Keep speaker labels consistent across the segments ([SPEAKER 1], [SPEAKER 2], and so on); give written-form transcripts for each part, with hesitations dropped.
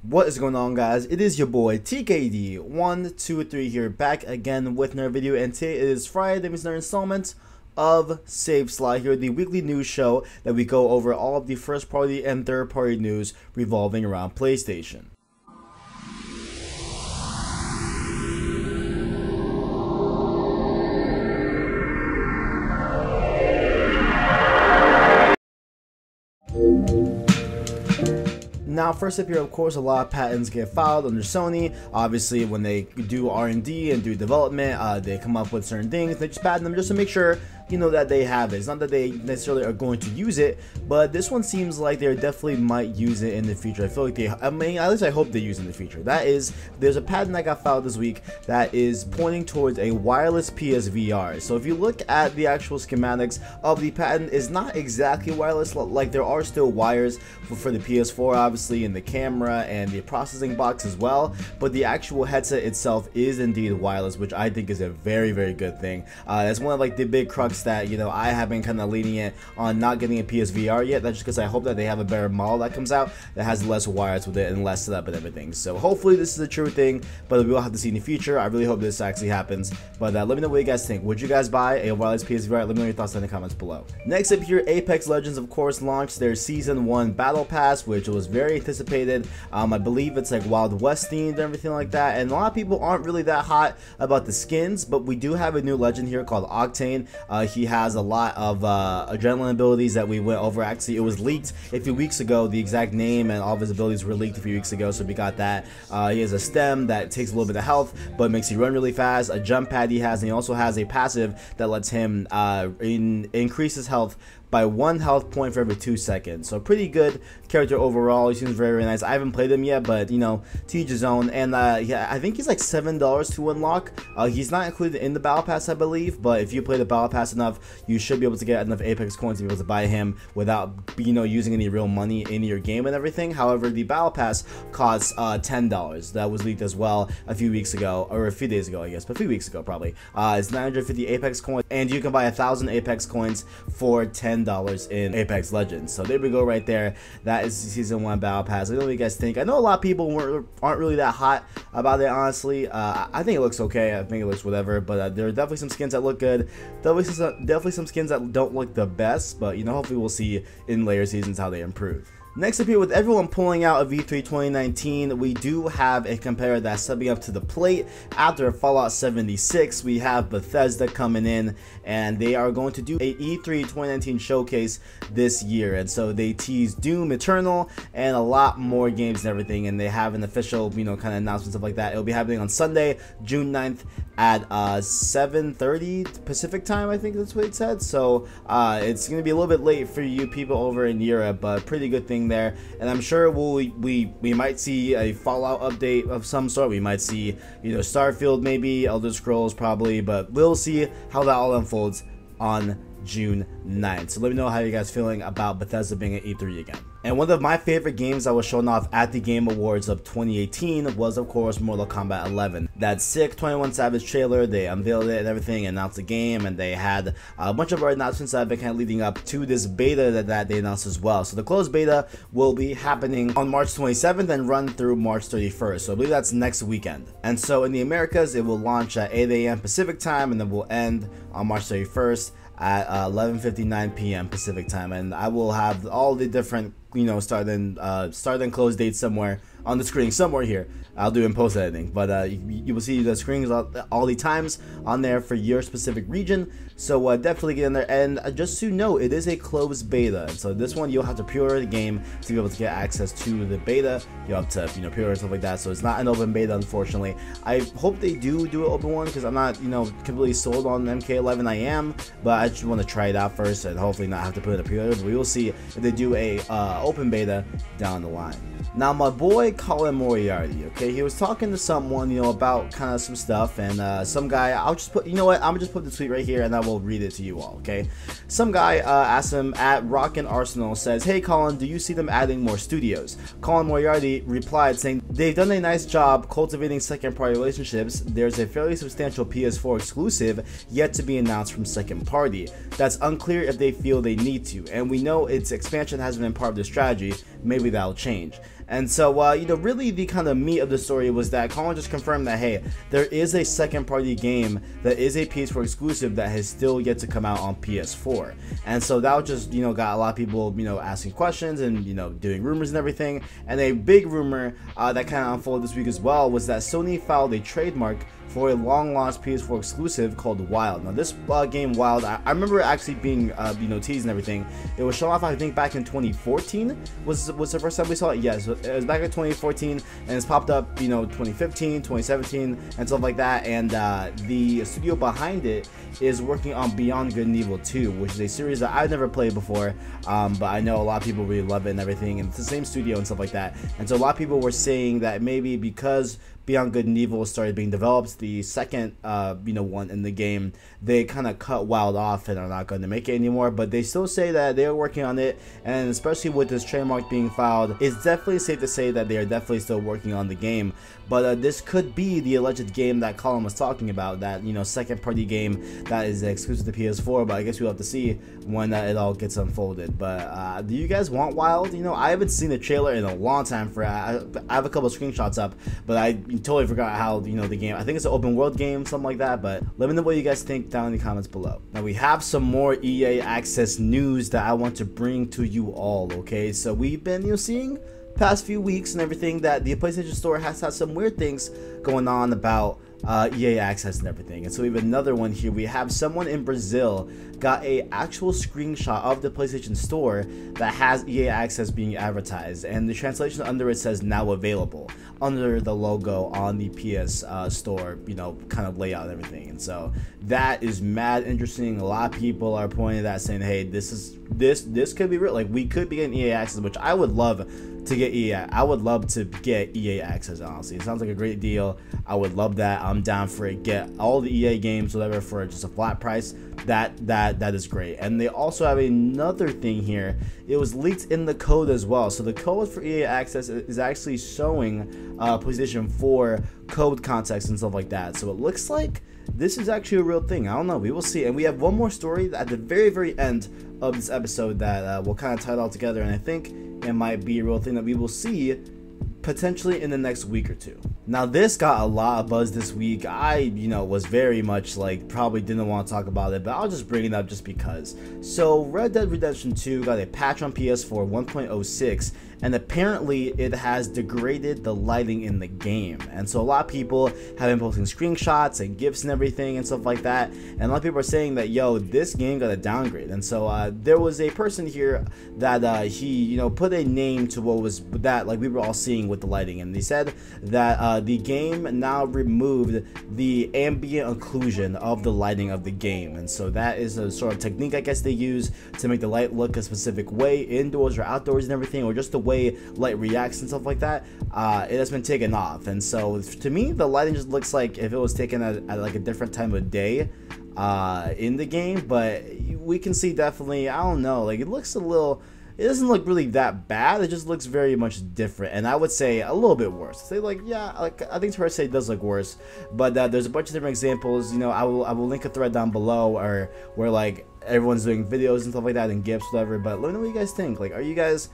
[SPEAKER 1] What is going on, guys? It is your boy TKD123 here, back again with another video, and today it is Friday. That means another installment of Save Slide here, the weekly news show that we go over all of the first party and third party news revolving around PlayStation. Now, first up here, of course, a lot of patents get filed under Sony. Obviously, when they do R&D and do development, they come up with certain things. They just patent them just to make sure, you know, that they have it. It's not that they necessarily are going to use it, but this one seems like they definitely might use it in the future. I feel like at least I hope they use it in the future. There's a patent that got filed this week that is pointing towards a wireless PSVR. So if you look at the actual schematics of the patent, it's not exactly wireless. Like, there are still wires for the PS4, obviously, and the camera and the processing box as well, but the actual headset itself is indeed wireless, which I think is a very, very good thing. That's one of like the big crux that, you know, I have been kind of lenient on not getting a PSVR yet. That's just because I hope that they have a better model that comes out that has less wires with it and less setup and everything. So hopefully this is a true thing, but we will have to see in the future. I really hope this actually happens. But let me know what you guys think. Would you guys buy a wireless PSVR? Let me know your thoughts in the comments below. Next up here, Apex Legends, of course, launched their Season 1 Battle Pass, which was very anticipated. I believe it's like Wild West themed and everything like that, and a lot of people aren't really that hot about the skins, but we do have a new legend here called Octane. He has a lot of adrenaline abilities that we went over. Actually, it was leaked a few weeks ago. The exact name and all of his abilities were leaked a few weeks ago, so we got that. He has a stem that takes a little bit of health but makes you run really fast, a jump pad he has, and he also has a passive that lets him increase his health by 1 health point for every 2 seconds. So pretty good character overall. He seems very, very nice. I haven't played him yet, but you know, to each his own. And yeah, I think he's like $7 to unlock. He's not included in the battle pass, I believe, but if you play the battle pass enough, you should be able to get enough Apex coins to be able to buy him without, you know, using any real money in your game and everything. However, the battle pass costs $10. That was leaked as well a few weeks ago, or a few days ago, I guess, but a few weeks ago probably. It's 950 Apex coins, and you can buy 1,000 Apex coins for $10 in Apex Legends. So there we go right there. That is the Season 1 Battle Pass. I don't know what you guys think. I know a lot of people aren't really that hot about it, honestly. I think it looks okay. I think it looks whatever, but there are definitely some skins that look good. Definitely some skins that don't look the best, but you know, hopefully we'll see in later seasons how they improve. Next up here, with everyone pulling out of E3 2019, we do have a competitor that's stepping up to the plate. After Fallout 76, we have Bethesda coming in, and they are going to do a E3 2019 showcase this year. And so they tease Doom Eternal and a lot more games and everything, and they have an official, you know, kind of announcement, stuff like that. It'll be happening on Sunday, June 9th at 7:30 Pacific time, I think that's what it said. So it's going to be a little bit late for you people over in Europe, but pretty good thing there. And I'm sure we might see a Fallout update of some sort. We might see, you know, Starfield, maybe Elder Scrolls probably, but we'll see how that all unfolds on June 9th. So let me know how you guys feeling about Bethesda being at E3 again. And one of my favorite games that was shown off at the Game Awards of 2018 was, of course, Mortal Kombat 11. That sick 21 Savage trailer, they unveiled it and everything, announced the game, and they had a bunch of announcements that have been kind of leading up to this beta that they announced as well. So the closed beta will be happening on March 27th and run through March 31st. So I believe that's next weekend. And so in the Americas, it will launch at 8 AM Pacific time, and then will end on March 31st at 11:59 PM Pacific time. And I will have all the different, you know, start and close dates somewhere on the screen somewhere here. I'll do in post editing, but you will see the screens all the times on there for your specific region. So definitely get in there. And just so you know, it is a closed beta, and so this one you'll have to pre-order the game to be able to get access to the beta. You'll have to, you know, pre-order stuff like that. So it's not an open beta, unfortunately. I hope they do an open one, because I'm not, you know, completely sold on MK11. I am, but I just want to try it out first and hopefully not have to put in a pre-order. But we will see if they do a open beta down the line. Now, my boy Colin Moriarty, okay, he was talking to someone, you know, about kind of some stuff, and some guy, I'll just put, you know what, I'm gonna just put the tweet right here and I will read it to you all, okay? Some guy asked him at Rockin' Arsenal, says, "Hey Colin, do you see them adding more studios?" Colin Moriarty replied saying, "They've done a nice job cultivating second party relationships. There's a fairly substantial PS4 exclusive yet to be announced from second party. That's unclear if they feel they need to, and we know its expansion hasn't been part of the strategy. maybe that'll change. And so, really the kind of meat of the story was that Colin just confirmed that, hey, there is a second-party game that is a PS4 exclusive that has still yet to come out on PS4. And so that just, got a lot of people, asking questions and, doing rumors and everything. And a big rumor that kind of unfolded this week as well was that Sony filed a trademark for a long-lost PS4 exclusive called Wild. Now, this game Wild, I remember it actually being, teased and everything. It was shown off, I think, back in 2014 was the first time we saw it. Yes, it was back in 2014, and it's popped up, 2015, 2017, and stuff like that. And the studio behind it is working on Beyond Good and Evil 2, which is a series that I've never played before, but I know a lot of people really love it and everything, and it's the same studio and stuff like that. And so a lot of people were saying that maybe because Beyond Good and Evil started being developed, the second, one in the game, they kind of cut Wild off and are not going to make it anymore. But they still say that they are working on it, and especially with this trademark being filed, it's definitely safe to say that they are definitely still working on the game. But this could be the alleged game that Colin was talking about, that second-party game that is exclusive to PS4. But I guess we'll have to see when it all gets unfolded. But do you guys want Wild? I haven't seen the trailer in a long time for it. I have a couple of screenshots up, but I totally forgot how the game. I think it's an open world game, something like that. But let me know what you guys think down in the comments below. Now we have some more EA Access news that I want to bring to you all. Okay, so we've been seeing past few weeks and everything that the PlayStation Store has had some weird things going on about EA Access and everything. And so we have another one here. We have someone in Brazil got a actual screenshot of the PlayStation Store that has EA Access being advertised, and the translation under it says now available under the logo on the PS Store, kind of layout and everything. And so that is mad interesting. A lot of people are pointing at that, saying, hey, this could be real. Like, we could be getting EA Access, which I would love to get EA. I would love to get EA Access, honestly. It sounds like a great deal. I would love that. I'm down for it. Get all the EA games, whatever, for just a flat price. That is great. And they also have another thing here. It was leaked in the code as well. So the code for EA Access is actually showing PlayStation 4 code context and stuff like that. So it looks like this is actually a real thing. I don't know. We will see. And we have one more story at the very, very end of this episode that will kind of tie it all together. And I think it might be a real thing that we will see potentially in the next week or two. Now this got a lot of buzz this week. I was very much like probably didn't want to talk about it, but I'll just bring it up just because. So Red Dead Redemption 2 got a patch on PS4 1.06, and apparently it has degraded the lighting in the game. And so a lot of people have been posting screenshots and GIFs and everything and stuff like that, and a lot of people are saying that, yo, this game got a downgrade. And so there was a person here that he put a name to what was that, like, we were all seeing with the lighting, and they said that the game now removed the ambient occlusion of the lighting of the game. And so that is a sort of technique, I guess, they use to make the light look a specific way indoors or outdoors and everything, or just the way light reacts and stuff like that. It has been taken off. And so to me, the lighting just looks like if it was taken at like a different time of day in the game. But we can see definitely, I don't know, like, it looks a little, it doesn't look really that bad. It just looks very much different, and I would say a little bit worse. Say, like, yeah, like, I think it's fair to say it does look worse, but there's a bunch of different examples. I will link a thread down below, or where like everyone's doing videos and stuff like that and GIFs, whatever. But let me know what you guys think. Like, are you guys?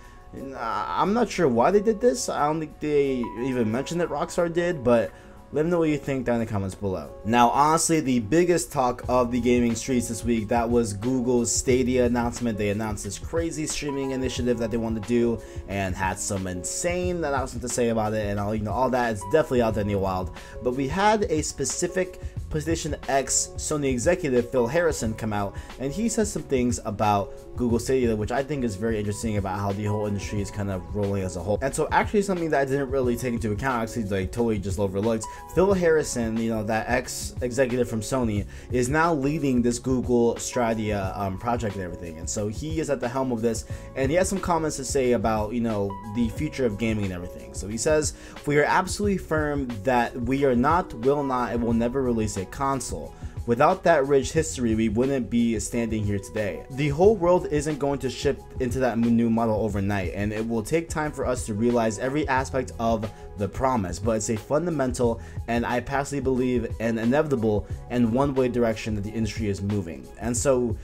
[SPEAKER 1] I'm not sure why they did this. I don't think they even mentioned that Rockstar did, but let me know what you think down in the comments below. Now, honestly, the biggest talk of the gaming streets this week, that was Google's Stadia announcement. They announced this crazy streaming initiative that they want to do, and had some insane announcement to say about it, and all that. It's definitely out there in the wild. But we had a specific PlayStation X Sony executive, Phil Harrison, come out, and he says some things about Google Stadia, which I think is very interesting, about how the whole industry is kind of rolling as a whole. And so actually something that I didn't really take into account, actually, like, totally just overlooked, Phil Harrison, that ex-executive from Sony, is now leading this Google Stadia project and everything. And so he is at the helm of this, and he has some comments to say about, the future of gaming and everything. So he says, "We are absolutely firm that we are not, will not, and will never release a console. Without that rich history, we wouldn't be standing here today. The whole world isn't going to shift into that new model overnight, and it will take time for us to realize every aspect of the promise, but it's a fundamental and I personally believe an inevitable and one-way direction that the industry is moving. And so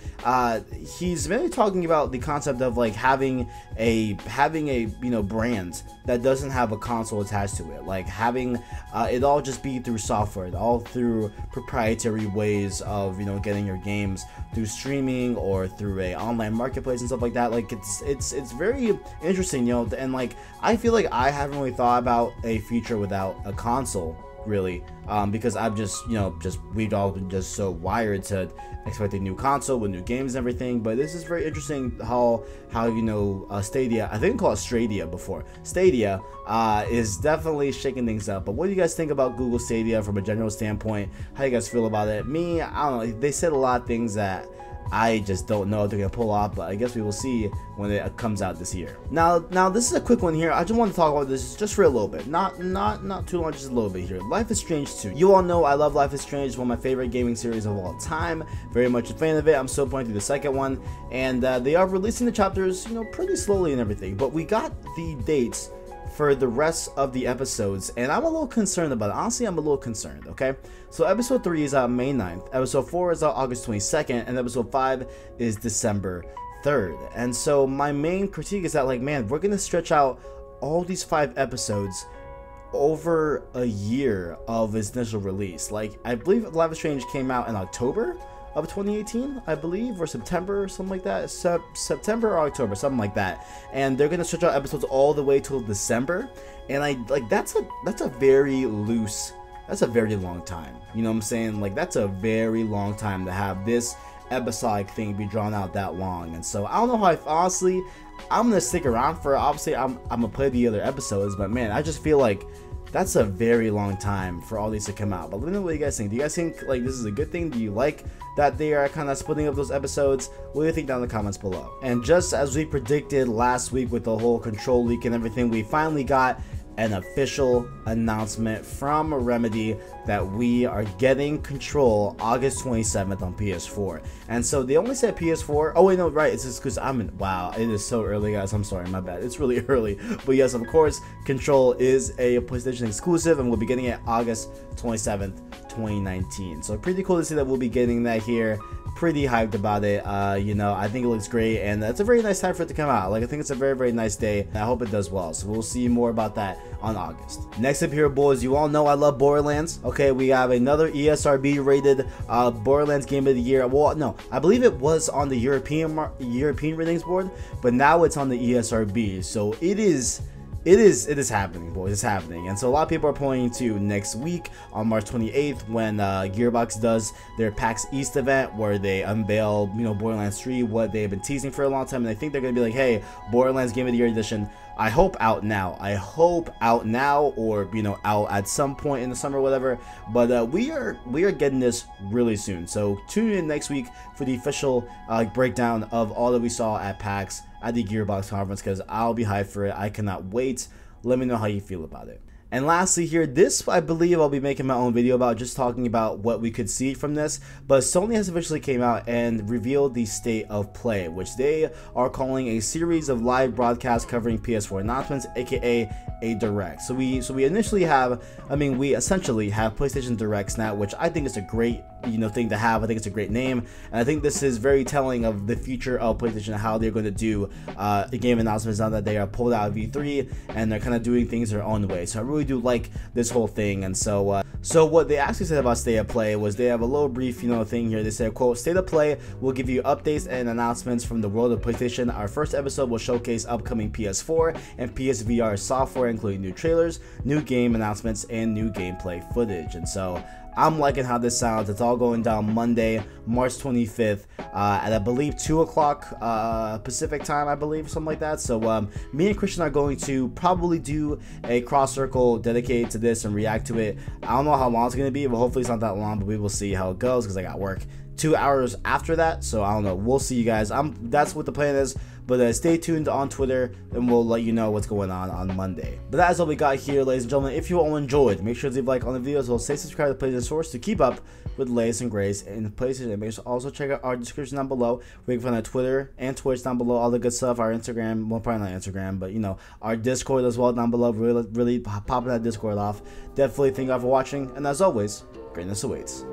[SPEAKER 1] he's really talking about the concept of like having a brand that doesn't have a console attached to it, like having it all just be through software, all through proprietary ways of getting your games through streaming or through a online marketplace and stuff like that. Like it's very interesting, and like I feel like I haven't really thought about a future without a console, really, because I've we've all been just so wired to expect a new console with new games and everything. But this is very interesting how Stadia, I think called Stadia before, Stadia is definitely shaking things up. But what do you guys think about Google Stadia from a general standpoint? How do you guys feel about it? Me, I don't know, they said a lot of things that I just don't know if they're gonna pull off, but I guess we will see when it comes out this year. Now this is a quick one here. I just want to talk about this just for a little bit, not too long, just a little bit here. Life is Strange 2. You all know I love Life is Strange, one of my favorite gaming series of all time. Very much a fan of it. I'm still playing through the second one, and they are releasing the chapters, pretty slowly and everything. But we got the dates for the rest of the episodes, and I'm a little concerned about it. Honestly, I'm a little concerned, okay? So episode 3 is out May 9th, episode 4 is out August 22nd, and episode 5 is December 3rd. And so my main critique is that, like, man, we're gonna stretch out all these 5 episodes over a year of its initial release. Like, I believe Life is Strange came out in October of 2018, I believe, or September or something like that. September or October, something like that. And they're gonna stretch out episodes all the way till December, and that's a very loose, that's a very long time. You know what I'm saying? Like, that's a very long time to have this episodic thing be drawn out that long. And so I don't know how honestly I'm gonna stick around for it. Obviously I'm gonna play the other episodes, but man, I just feel like that's a very long time for all these to come out. But let me know what you guys think. Do you guys think like this is a good thing? Do you like that they are kind of splitting up those episodes? What do you think down in the comments below? And just as we predicted last week with the whole Control leak and everything, we finally got an official announcement from Remedy that we are getting Control August 27th on PS4. And so they only said PS4. Oh wait, no, right, it's just because wow, it is so early, guys. I'm sorry, my bad, it's really early. But yes, of course, Control is a PlayStation exclusive, and we'll be getting it August 27th 2019. So pretty cool to see that we'll be getting that here. Pretty hyped about it. I think it looks great, and it's a very nice time for it to come out. Like, I think it's a very, very nice day. I hope it does well. So we'll see more about that on August. Next up here, boys, you all know I love Borderlands. Okay, we have another ESRB rated Borderlands Game of the Year. Well, no, I believe it was on the European ratings board, but now it's on the ESRB. So it is happening, boys. It's happening. And so a lot of people are pointing to next week on March 28th when Gearbox does their PAX East event, where they unveil Borderlands 3, what they've been teasing for a long time. And I think they're gonna be like, hey, Borderlands Game of the Year edition, I hope out now, or out at some point in the summer or whatever. But we are getting this really soon, so tune in next week for the official breakdown of all that we saw at PAX at the Gearbox conference, because I'll be hyped for it. I cannot wait. Let me know how you feel about it. And lastly here, this I believe I'll be making my own video about, just talking about what we could see from this. But Sony has officially came out and revealed the state of play, which they are calling a series of live broadcasts covering PS4 announcements, aka a direct. So we initially have, we essentially have PlayStation Directs now, which I think is a great thing to have. I think it's a great name, and I think this is very telling of the future of PlayStation, how they're going to do the game announcements now that they are pulled out of E3 and they're kind of doing things their own way. So I really do like this whole thing. And so what they actually said about State of Play was they have a little brief thing here. They said, quote, State of Play will give you updates and announcements from the world of PlayStation. Our first episode will showcase upcoming PS4 and PSVR software, including new trailers, new game announcements, and new gameplay footage. And so I'm liking how this sounds. It's all going down Monday, March 25th at, I believe, 2 o'clock Pacific time, I believe, something like that. So me and Christian are going to probably do a cross circle dedicated to this and react to it. I don't know how long it's going to be, but hopefully it's not that long, but we will see how it goes, because I got work 2 hours after that. So I don't know, we'll see, you guys. That's what the plan is. But stay tuned on Twitter, and we'll let you know what's going on Monday. But that is all we got here, ladies and gentlemen. If you all enjoyed, make sure to leave a like on the video as well. Stay subscribed to PlayStation Source to keep up with the latest and greatest in PlayStation. And make sure to also check out our description down below, where you can find our Twitter and Twitch down below, all the good stuff. Our Instagram, well, probably not Instagram, but you know, our Discord as well down below. Really popping that Discord off. Definitely thank you all for watching, and as always, greatness awaits.